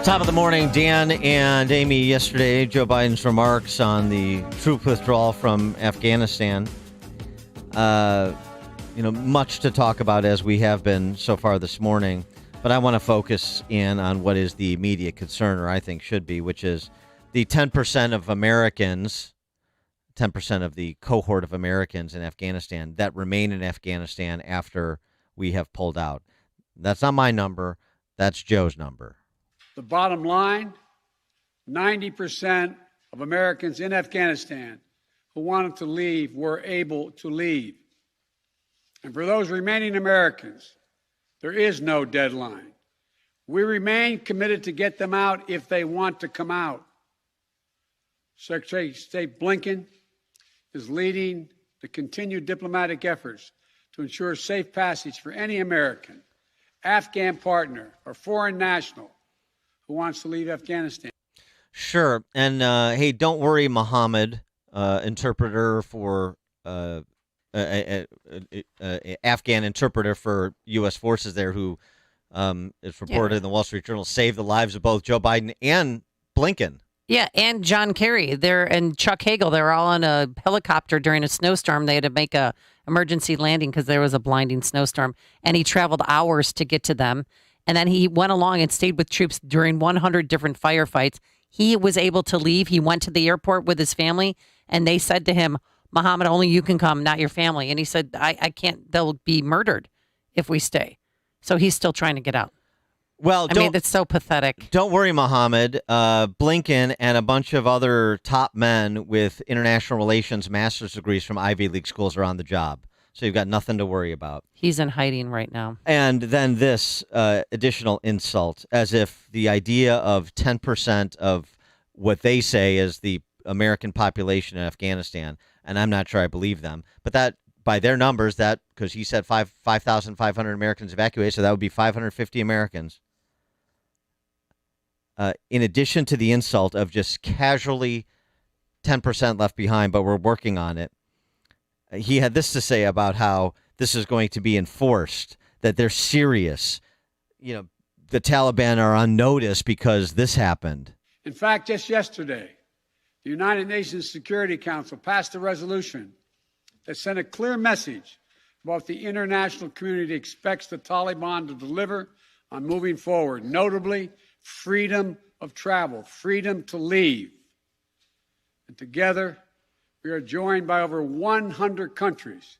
Top of the morning, Dan and Amy. Yesterday, Joe Biden's remarks on the troop withdrawal from Afghanistan. Much to talk about as we have been so far this morning. But I want to focus in on what is the immediate concern, or I think should be, which is the 10% of Americans, 10% of the cohort of Americans in Afghanistan that remain in Afghanistan after we have pulled out. That's not my number. That's Joe's number. The bottom line, 90% of Americans in Afghanistan who wanted to leave were able to leave. And for those remaining Americans, there is no deadline. We remain committed to get them out if they want to come out. Secretary of State Blinken is leading the continued diplomatic efforts to ensure safe passage for any American, Afghan partner, or foreign national who wants to leave Afghanistan. Sure. And hey, don't worry, Mohammed, interpreter for Afghan interpreter for U.S. forces there who is reported in the Wall Street Journal, saved the lives of both Joe Biden and Blinken. Yeah, and John Kerry and Chuck Hagel. They were all on a helicopter during a snowstorm. They had to make a emergency landing because there was a blinding snowstorm, and he traveled hours to get to them. And then he went along and stayed with troops during 100 different firefights. He was able to leave. He went to the airport with his family, and they said to him, Muhammad, only you can come, not your family. And he said, I can't, they'll be murdered if we stay. So he's still trying to get out. Well, I mean, that's so pathetic. Don't worry, Mohammed. Blinken and a bunch of other top men with international relations master's degrees from Ivy League schools are on the job. So you've got nothing to worry about. He's in hiding right now. And then this additional insult, as if the idea of 10% of what they say is the American population in Afghanistan, and I'm not sure I believe them, but that by their numbers, that because he said 5,500 Americans evacuated, so that would be 550 Americans. In addition to the insult of just casually 10% left behind, but we're working on it. He had this to say about how this is going to be enforced, that they're serious. You know, the Taliban are on notice because this happened. In fact, just yesterday, the United Nations Security Council passed a resolution that sent a clear message about the international community expects the Taliban to deliver on moving forward, notably freedom of travel, freedom to leave. And together, we are joined by over 100 countries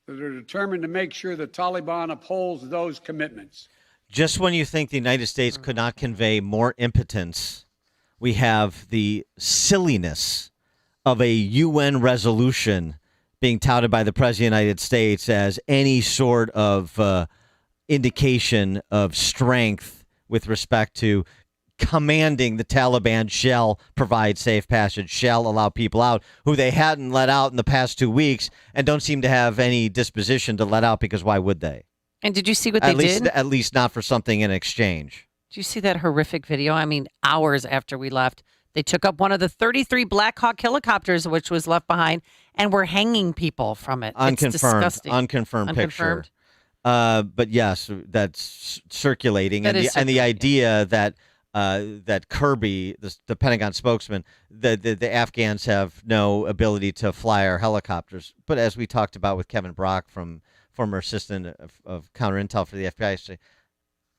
that are determined to make sure the Taliban upholds those commitments. Just when you think the United States could not convey more impotence, we have the silliness of a UN resolution being touted by the President of the United States as any sort of indication of strength with respect to commanding the Taliban shall provide safe passage, shall allow people out who they hadn't let out in the past 2 weeks and don't seem to have any disposition to let out because why would they? And did you see what they did? At least not for something in exchange. Did you see that horrific video? I mean, hours after we left, they took up one of the 33 Black Hawk helicopters, which was left behind, and were hanging people from it. It's disgusting. Unconfirmed picture. But yes, that's circulating. The idea that that Kirby, the Pentagon spokesman, the Afghans have no ability to fly our helicopters. But as we talked about with Kevin Brock, from former assistant of counterintel for the FBI,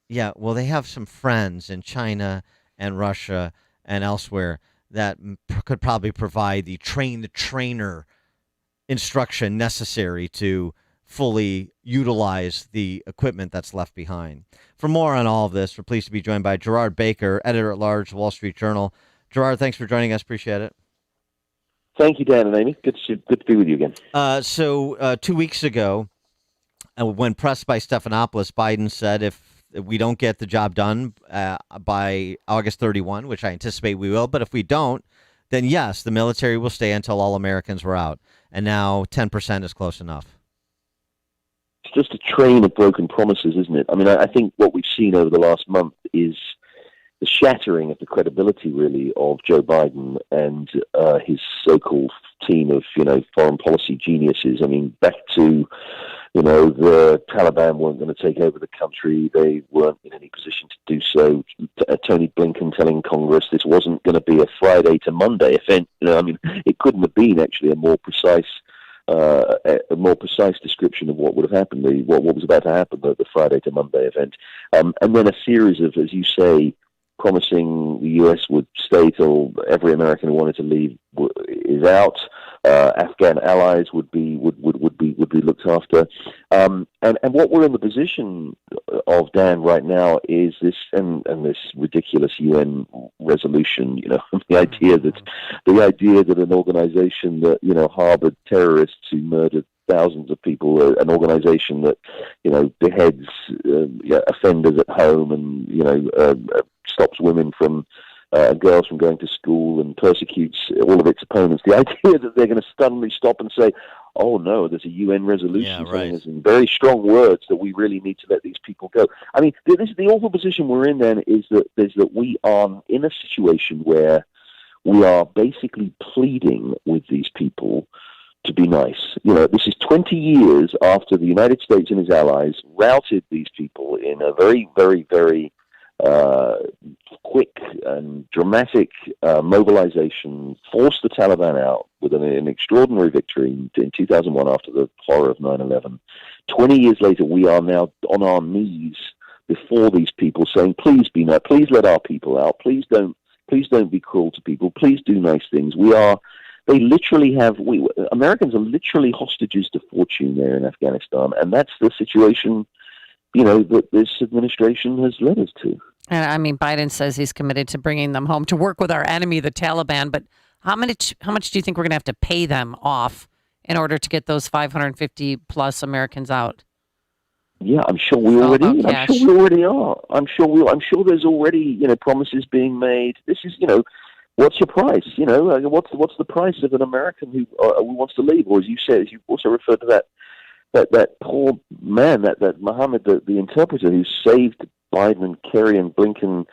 yeah, well, they have some friends in China and Russia and elsewhere that could probably provide the train-the-trainer instruction necessary to fully utilize the equipment that's left behind. For more on all of this, we're pleased to be joined by Gerard Baker, editor-at-large, Wall Street Journal. Gerard, thanks for joining us. Appreciate it. Thank you, Dan and Amy. Good to be with you again. So 2 weeks ago, when pressed by Stephanopoulos, Biden said if we don't get the job done by August 31, which I anticipate we will, but if we don't, then yes, the military will stay until all Americans were out. And now 10% is close enough. It's just a train of broken promises, isn't it? I mean, I think what we've seen over the last month is the shattering of the credibility, really, of Joe Biden and his so-called team of, foreign policy geniuses. I mean, back to the Taliban weren't going to take over the country. They weren't in any position to do so. Tony Blinken telling Congress this wasn't going to be a Friday to Monday event. It couldn't have been actually a more precise description of what would have happened, what was about to happen, the Friday to Monday event. And then a series of, as you say, promising the U.S. would stay till every American who wanted to leave is out. Afghan allies would be looked after, and what we're in the position of, Dan, right now is this and this ridiculous UN resolution. The idea that an organization that harbored terrorists who murdered thousands of people, an organization that beheads offenders at home and stops women from girls from going to school and persecutes all of its opponents. The idea that they're going to suddenly stop and say, "Oh no, there's a UN resolution telling us in very strong words that we really need to let these people go." I mean, this is the awful position we're in. Then is that we are in a situation where we are basically pleading with these people to be nice. This is 20 years after the United States and its allies routed these people in a very, very, very quick and dramatic mobilization, forced the Taliban out with an extraordinary victory in 2001 after the horror of 9/11. 20 years later, we are now on our knees before these people saying, "Please be nice. Please let our people out. Please don't be cruel to people. Please do nice things." Americans are literally hostages to fortune there in Afghanistan, and that's the situation, that this administration has led us to. And Biden says he's committed to bringing them home to work with our enemy, the Taliban. But how much do you think we're going to have to pay them off in order to get those 550 plus Americans out? Yeah, I'm sure we already. I'm sure we already are. I'm sure there's already promises being made. This is what's your price? What's the price of an American who wants to leave? Or as you said, as you also referred to that poor man, that Mohammed, the interpreter who saved Biden and Kerry and Blinken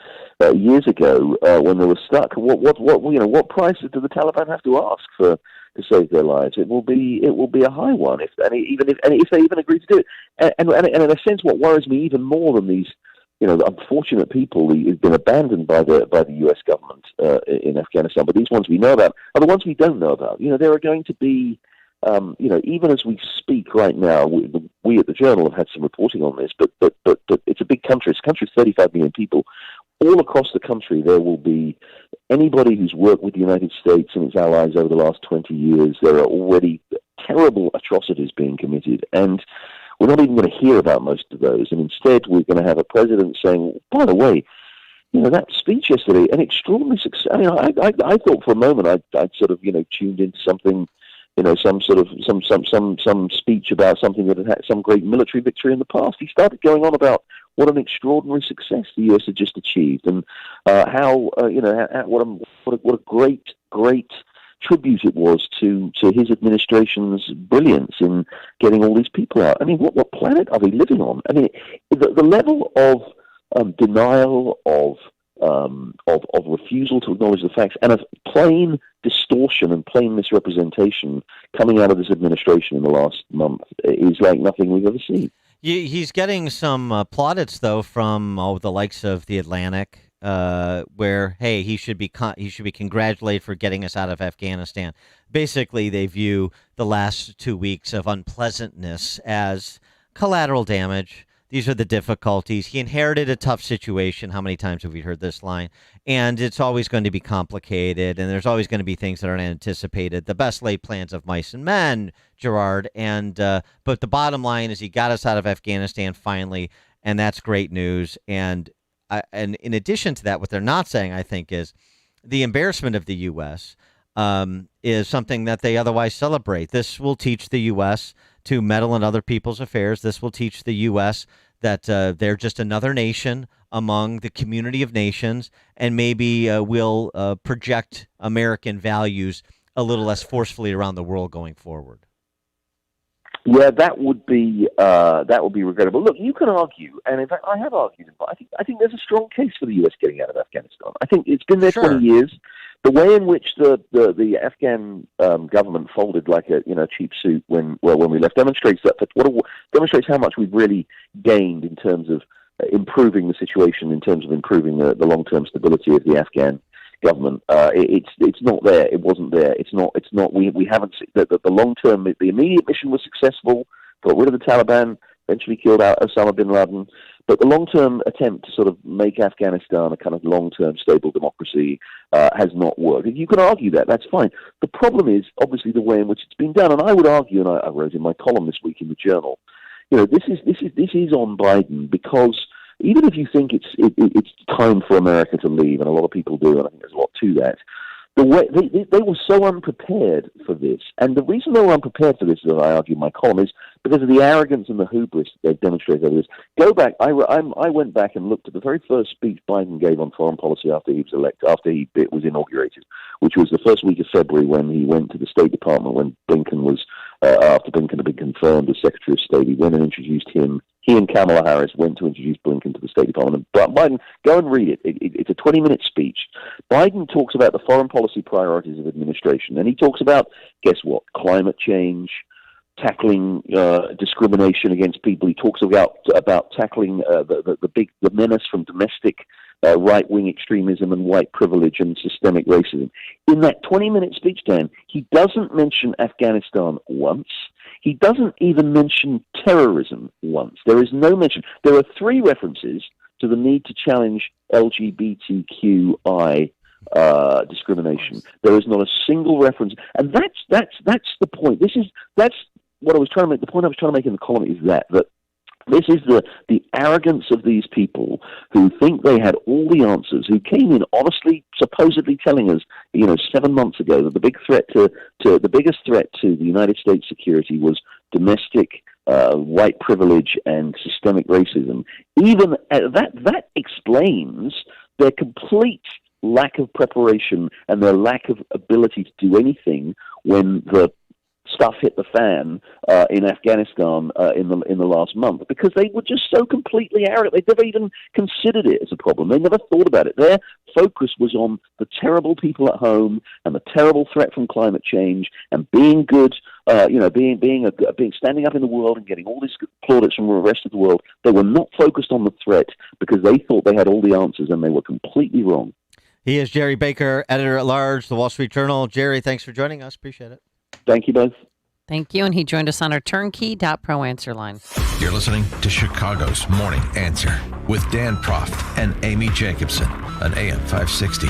years ago when they were stuck. What price do the Taliban have to ask to save their lives? It will be a high one, if they even agree to do it. And in a sense, what worries me even more than these unfortunate people who've been abandoned by the U.S. government in Afghanistan, but these ones we know about are the ones we don't know about. There are going to be, even as we speak right now, we at the Journal have had some reporting on this, but it's a big country. It's a country of 35 million people. All across the country, there will be anybody who's worked with the United States and its allies over the last 20 years. There are already terrible atrocities being committed, and we're not even going to hear about most of those. And instead, we're going to have a president saying, by the way, that speech yesterday, an extraordinary success. I thought for a moment I'd sort of, tuned into something, some speech about something that had some great military victory in the past. He started going on about what an extraordinary success the U.S. had just achieved, and what a great tribute it was to his administration's brilliance in getting all these people out. What planet are they living on? The level of denial, of refusal to acknowledge the facts, and of plain distortion and plain misrepresentation coming out of this administration in the last month is like nothing we've ever seen. He's getting some plaudits though from the likes of The Atlantic, where he should be congratulated for getting us out of Afghanistan. Basically, they view the last 2 weeks of unpleasantness as collateral damage. These are the difficulties. He inherited a tough situation. How many times have we heard this line? And it's always going to be complicated, and there's always going to be things that aren't anticipated. The best laid plans of mice and men, Gerard. And but the bottom line is he got us out of Afghanistan finally, and that's great news. And in addition to that, what they're not saying, I think, is the embarrassment of the U.S. Is something that they otherwise celebrate. This will teach the U.S. to meddle in other people's affairs. This will teach the U.S. that they're just another nation among the community of nations, and maybe will project American values a little less forcefully around the world going forward. Yeah, that would be regrettable. Look, you can argue, and in fact, I have argued. I think there's a strong case for the U.S. getting out of Afghanistan. I think it's been there 20 years. The way in which the Afghan government folded like a cheap suit when we left demonstrates how much we've really gained in terms of improving the situation, in terms of improving the long-term stability of the Afghan government. It's not there. It wasn't there. It's not. We haven't seen the long-term. The immediate mission was successful. Got rid of the Taliban. Eventually killed out Osama bin Laden. But the long-term attempt to sort of make Afghanistan a kind of long-term stable democracy has not worked. You can argue that. That's fine. The problem is obviously the way in which it's been done. And I would argue, and I wrote in my column this week in the Journal, this is on Biden, because even if you think it's time for America to leave, and a lot of people do, and I think there's a lot to that, the way they were so unprepared for this, and the reason they were unprepared for this, as I argue in my column, is because of the arrogance and the hubris they've demonstrated over this. Go back. I went back and looked at the very first speech Biden gave on foreign policy after he was elected, after he was inaugurated, which was the first week of February when he went to the State Department when Blinken was after Blinken had been confirmed as Secretary of State. He went and introduced him. He and Kamala Harris went to introduce Blinken to the State Department. And Biden, go and read it. It's a 20-minute speech. Biden talks about the foreign policy priorities of administration, and he talks about, guess what, climate change, tackling discrimination against people. He talks about tackling the menace from domestic right-wing extremism and white privilege and systemic racism. In that 20-minute speech, Dan, he doesn't mention Afghanistan once. He doesn't even mention terrorism once. There is no mention. There are 3 references to the need to challenge LGBTQI discrimination. There is not a single reference, and that's the point. That's what I was trying to make. The point I was trying to make in the column is that this is the arrogance of these people who think they had all the answers, who came in honestly, supposedly telling us, 7 months ago that the biggest threat to the United States security was domestic white privilege and systemic racism. Even that explains their complete lack of preparation and their lack of ability to do anything when the stuff hit the fan in Afghanistan in the last month, because they were just so completely arrogant. They never even considered it as a problem. They never thought about it. Their focus was on the terrible people at home and the terrible threat from climate change and being good, being standing up in the world and getting all these plaudits from the rest of the world. They were not focused on the threat because they thought they had all the answers, and they were completely wrong. He is Jerry Baker, editor-at-large, The Wall Street Journal. Jerry, thanks for joining us. Appreciate it. Thank you both. Thank you. And he joined us on our turnkey.pro answer line. You're listening to Chicago's Morning Answer with Dan Proft and Amy Jacobson on AM 560.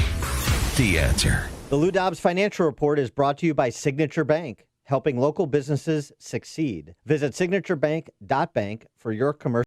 The Answer. The Lou Dobbs Financial Report is brought to you by Signature Bank, helping local businesses succeed. Visit signaturebank.bank for your commercial